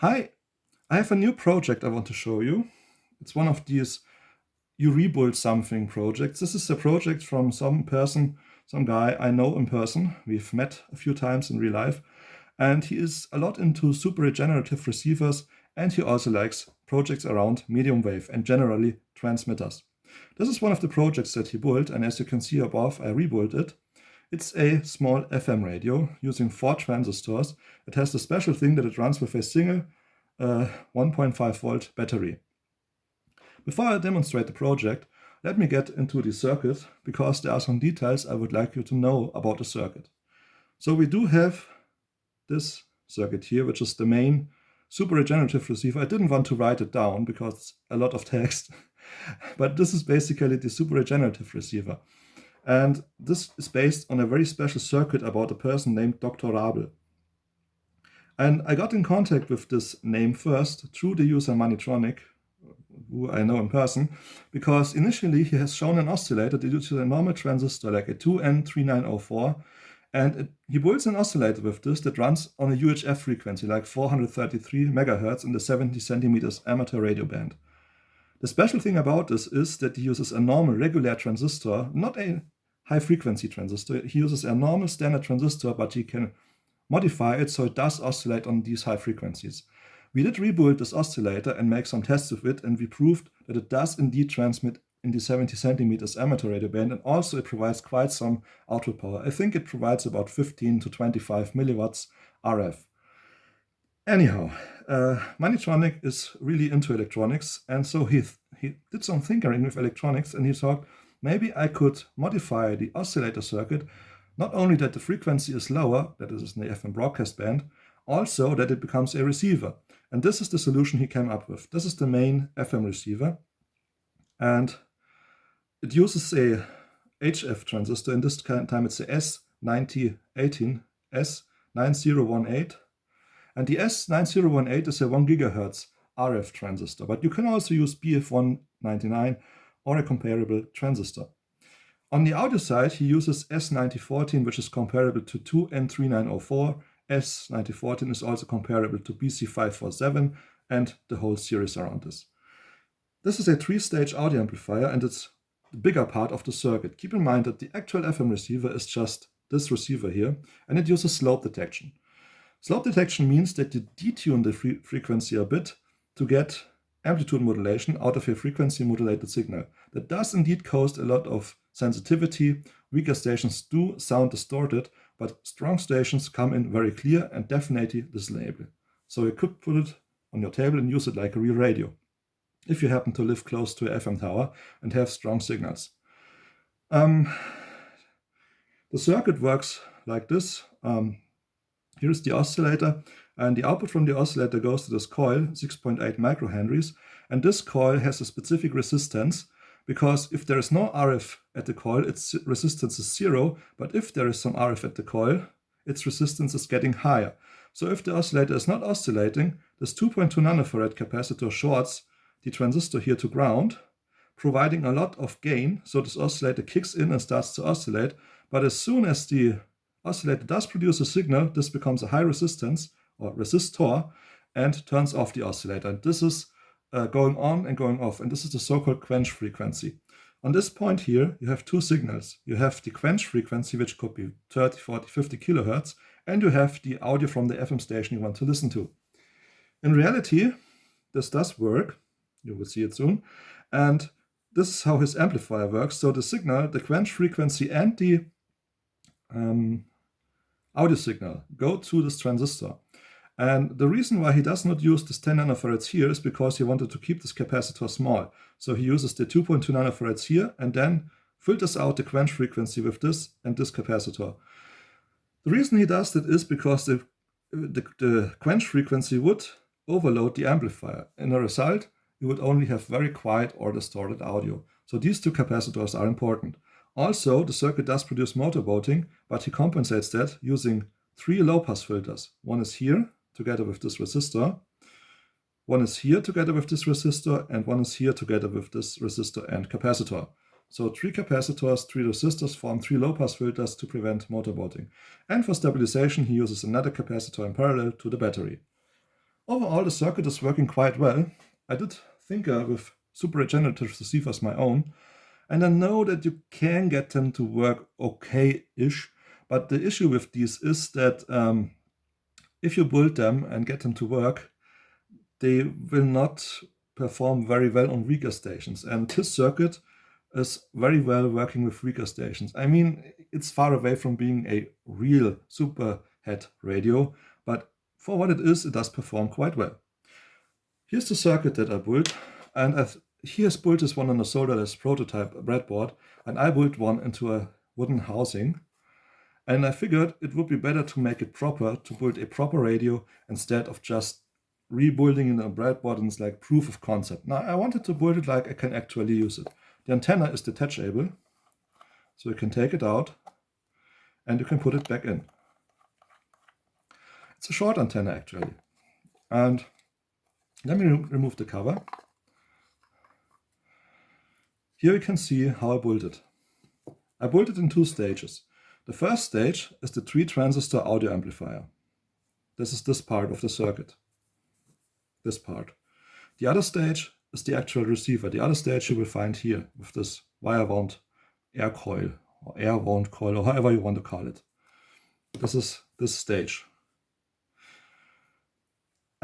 Hi, I have a new project I want to show you. It's one of these you rebuild something projects. This is a project from some person, some guy I know in person. We've met a few times in real life, and he is a lot into super regenerative receivers, and he also likes projects around medium wave and generally transmitters. This is one of the projects that he built, and as you can see above, I rebuilt it. It's a small FM radio using 4 transistors. It has the special thing that it runs with a single 1.5 volt battery. Before I demonstrate the project, let me get into the circuit because there are some details I would like you to know about the circuit. So we do have this circuit here, which is the main super regenerative receiver. I didn't want to write it down because it's a lot of text, but this is basically the super regenerative receiver. And this is based on a very special circuit about a person named Dr. Rabel. And I got in contact with this name first through the user Mannitronik, who I know in person, because initially he has shown an oscillator that uses a normal transistor like a 2N3904, and he builds an oscillator with this that runs on a UHF frequency like 433 megahertz in the 70 centimeters amateur radio band. The special thing about this is that he uses a normal regular transistor, not a high-frequency transistor. He uses a normal standard transistor, but he can modify it so it does oscillate on these high frequencies. We did rebuild this oscillator and make some tests with it, and we proved that it does indeed transmit in the 70 centimeters amateur radio band, and also it provides quite some output power. I think it provides about 15 to 25 milliwatts RF. Anyhow, Mannitronik is really into electronics, and so he did some tinkering with electronics, and he thought maybe I could modify the oscillator circuit, not only that the frequency is lower, that is in the FM broadcast band, also that it becomes a receiver. And this is the solution he came up with. This is the main FM receiver, and it uses a HF transistor. In this time it's the S9018, S9018. And the S9018 is a 1 gigahertz RF transistor, but you can also use BF199 or a comparable transistor. On the audio side, he uses S9014, which is comparable to 2N3904. S9014 is also comparable to BC547 and the whole series around this. This is a 3-stage audio amplifier, and it's the bigger part of the circuit. Keep in mind that the actual FM receiver is just this receiver here, and it uses slope detection. Slope detection means that you detune the frequency a bit to get amplitude modulation out of a frequency modulated signal. That does indeed cause a lot of sensitivity. Weaker stations do sound distorted, but strong stations come in very clear and definitely listenable. So you could put it on your table and use it like a real radio, if you happen to live close to an FM tower and have strong signals. The circuit works like this. Here's the oscillator, and the output from the oscillator goes to this coil, 6.8 microhenries, and this coil has a specific resistance, because if there is no RF at the coil, its resistance is 0, but if there is some RF at the coil, its resistance is getting higher. So if the oscillator is not oscillating, this 2.2 nanofarad capacitor shorts the transistor here to ground, providing a lot of gain, so this oscillator kicks in and starts to oscillate, but as soon as the oscillator does produce a signal, this becomes a high resistance, or resistor, and turns off the oscillator. And this is going on and going off, and this is the so-called quench frequency. On this point here, you have two signals. You have the quench frequency, which could be 30, 40, 50 kilohertz, and you have the audio from the FM station you want to listen to. In reality, this does work. You will see it soon. And this is how his amplifier works. So the signal, the quench frequency, and the audio signal go to this transistor. And the reason why he does not use this 10 nanofarads here is because he wanted to keep this capacitor small. So he uses the 2.2 nanofarads here and then filters out the quench frequency with this and this capacitor. The reason he does that is because the quench frequency would overload the amplifier. In a result, you would only have very quiet or distorted audio. So these two capacitors are important. Also, the circuit does produce motorboating, but he compensates that using 3 low-pass filters. One is here, together with this resistor. One is here, together with this resistor, and one is here, together with this resistor and capacitor. So 3 capacitors, 3 resistors form 3 low-pass filters to prevent motorboating. And for stabilization, he uses another capacitor in parallel to the battery. Overall, the circuit is working quite well. I did tinker with super regenerative receivers my own, and I know that you can get them to work okay-ish, but the issue with these is that if you build them and get them to work, they will not perform very well on weaker stations. And this circuit is very well working with weaker stations. I mean, it's far away from being a real superhead radio, but for what it is, it does perform quite well. Here's the circuit that I built, and he has built this one on a solderless prototype breadboard, and I built one into a wooden housing. And I figured it would be better to make it proper, to build a proper radio instead of just rebuilding it on a breadboard, and it's like proof of concept. Now I wanted to build it like I can actually use it. The antenna is detachable, so you can take it out and you can put it back in. It's a short antenna actually. And let me remove the cover. Here you can see how I built it. I built it in 2 stages. The first stage is the 3-transistor audio amplifier. This is this part of the circuit. This part. The other stage is the actual receiver. The other stage you will find here with this wire-wound air coil or air-wound coil or however you want to call it. This is this stage.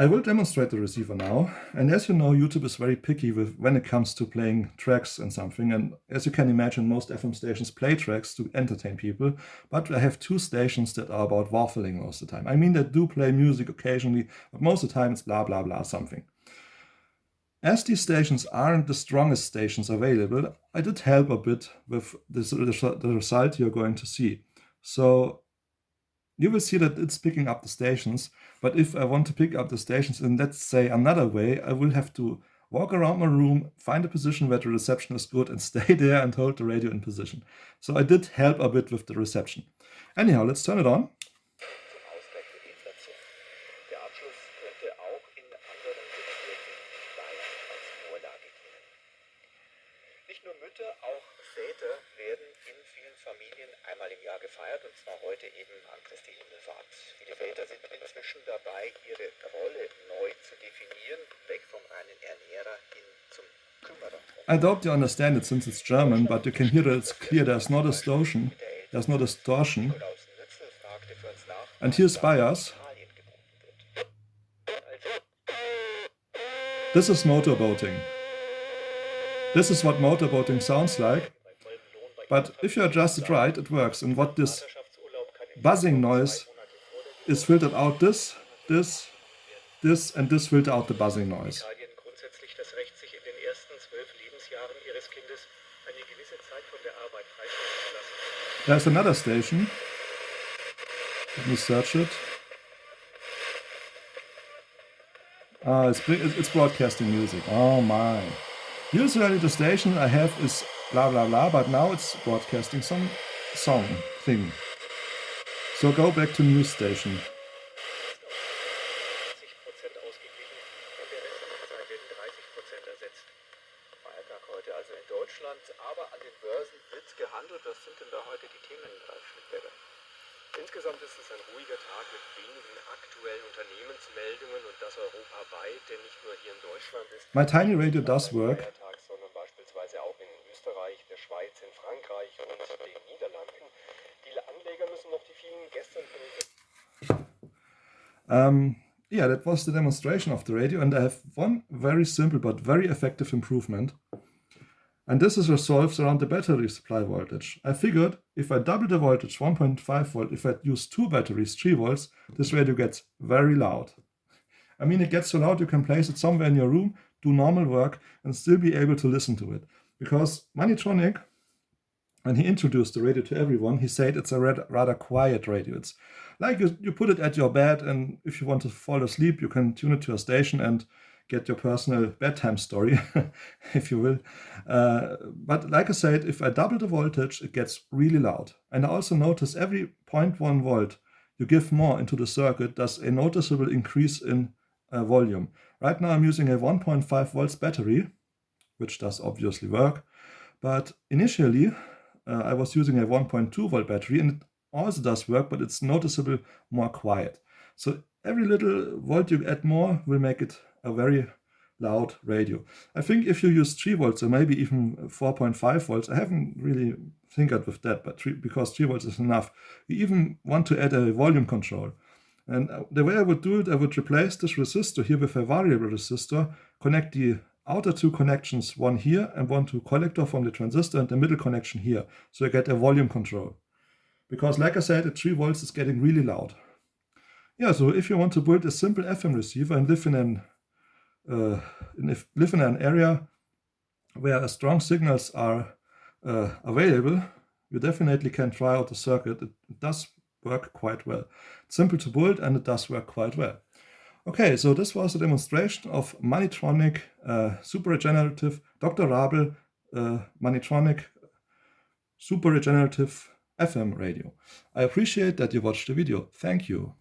I will demonstrate the receiver now, and as you know, YouTube is very picky when it comes to playing tracks and something, and as you can imagine, most FM stations play tracks to entertain people, but I have 2 stations that are about waffling most of the time. I mean, they do play music occasionally, but most of the time it's blah blah blah something. As these stations aren't the strongest stations available, I did help a bit with the result you're going to see. So you will see that it's picking up the stations, but if I want to pick up the stations in, let's say, another way, I will have to walk around my room, find a position where the reception is good and stay there and hold the radio in position. So I did help a bit with the reception. Anyhow, let's turn it on. Nicht nur Mütter, auch Väter werden in vielen Familien einmal im Jahr gefeiert, und zwar heute eben an Christi Himmelfahrt. Viele Väter sind inzwischen dabei, ihre Rolle neu zu definieren, weg vom reinen Ernährer hin zum Kümmerer. I doubt you understand it since it's German, but you can hear that it's clear there's no distortion. There's no distortion. And here's bias. This is motorboating. This is what motorboating sounds like, but if you adjust it right, it works. And what this buzzing noise is filtered out this, and this filter out the buzzing noise. There's another station. Let me search it. It's broadcasting music. Oh my. Usually the station I have is blah blah blah, but now it's broadcasting some song thing. So go back to news station. Heute also in Deutschland, aber an den Börsen wird gehandelt. Was sind denn da heute die Themen, Schnittbälle? Insgesamt ist es ein ruhiger Tag mit wenigen aktuellen Unternehmensmeldungen, und das europaweit, denn nicht nur hier in Deutschland ist My tiny radio does work. sondern beispielsweise auch in Österreich, der Schweiz, in Frankreich und den Niederlanden. Die Anleger müssen noch die vielen gestern Yeah, that was the demonstration of the radio, and I have one very simple but very effective improvement. And this is resolved around the battery supply voltage. I figured if I double the voltage, 1.5 volt, if I use 2 batteries, 3 volts, this radio gets very loud. I mean, it gets so loud you can place it somewhere in your room, do normal work, and still be able to listen to it. Because Mannitronik, when he introduced the radio to everyone, he said it's a rather quiet radio. It's like you put it at your bed, and if you want to fall asleep, you can tune it to a station and get your personal bedtime story, if you will. But like I said, if I double the voltage, it gets really loud. And I also notice every 0.1 volt you give more into the circuit does a noticeable increase in volume. Right now I'm using a 1.5 volts battery, which does obviously work. But initially I was using a 1.2 volt battery, and it also does work, but it's noticeably more quiet. So every little volt you add more will make it a very loud radio. I think if you use 3 volts or maybe even 4.5 volts, I haven't really tinkered with that, but because 3 volts is enough, you even want to add a volume control. And the way I would do it, I would replace this resistor here with a variable resistor, connect the outer two connections, one here and one to collector from the transistor, and the middle connection here, so I get a volume control. Because like I said, at 3 volts it's getting really loud. Yeah, so if you want to build a simple FM receiver and live in an area where strong signals are available, you definitely can try out the circuit. It does work quite well. It's simple to build and it does work quite well. Okay, so this was a demonstration of Mannitronik super regenerative Dr. Rabel Mannitronik super regenerative FM radio. I appreciate that you watched the video. Thank you.